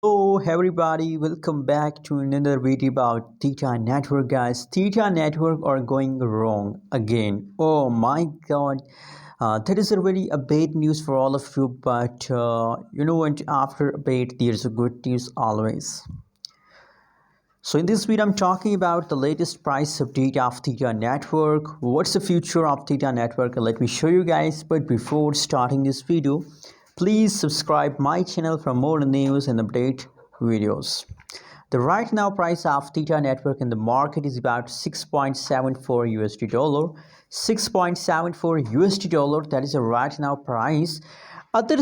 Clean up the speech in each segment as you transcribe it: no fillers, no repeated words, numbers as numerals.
Hello everybody, welcome back to another video about Theta Network guys. Theta Network are going wrong again. Oh my god. That is a really a bad news for all of you, but you know what, after a bad there's a good news always. So in this video I'm talking about the latest price update of Theta Network. What's the future of Theta Network? Let me show you guys, but before starting this video, please subscribe my channel for more news and update videos. The right now price of Theta Network in the market is about 6.74 USD dollar. 6.74 USD dollar, that is a right now price. Other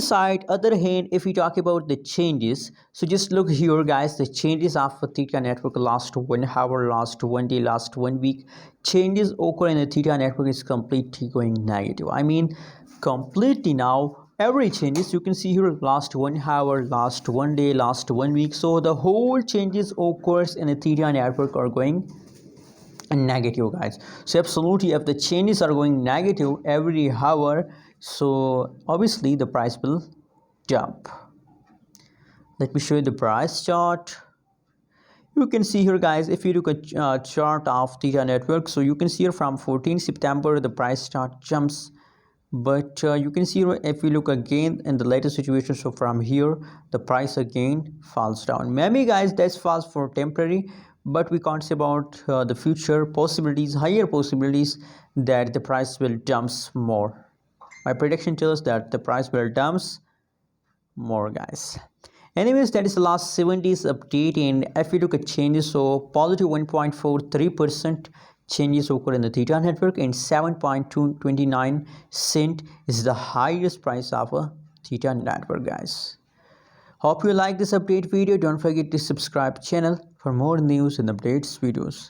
hand, if we talk about the changes, so just look here guys, the changes of Theta Network last 1 hour, last 1 day, last 1 week, changes occur in the Theta Network is completely going negative. I mean completely now every changes you can see here last 1 hour, last 1 day, last 1 week. So the whole changes occurs in the Theta Network are going negative guys. So absolutely if the changes are going negative every hour, so obviously the price will jump. Let me show you the price chart. You can see here guys, if you look at chart of Theta Network, so you can see here from 14 September the price chart jumps, but you can see here if we look again in the latest situation, so from here the price again falls down. Maybe guys that's falls for temporary, but we can't say about the future possibilities, higher possibilities that the price will dumps more. My prediction tells that the price will dumps more guys. Anyways, that is the last 7 days update, and if you look at changes, so positive 1.43% changes occur in the Theta Network, and 7.229 cent is the highest price of a Theta Network guys. Hope you like this update video. Don't forget to subscribe channel for more news and updates videos.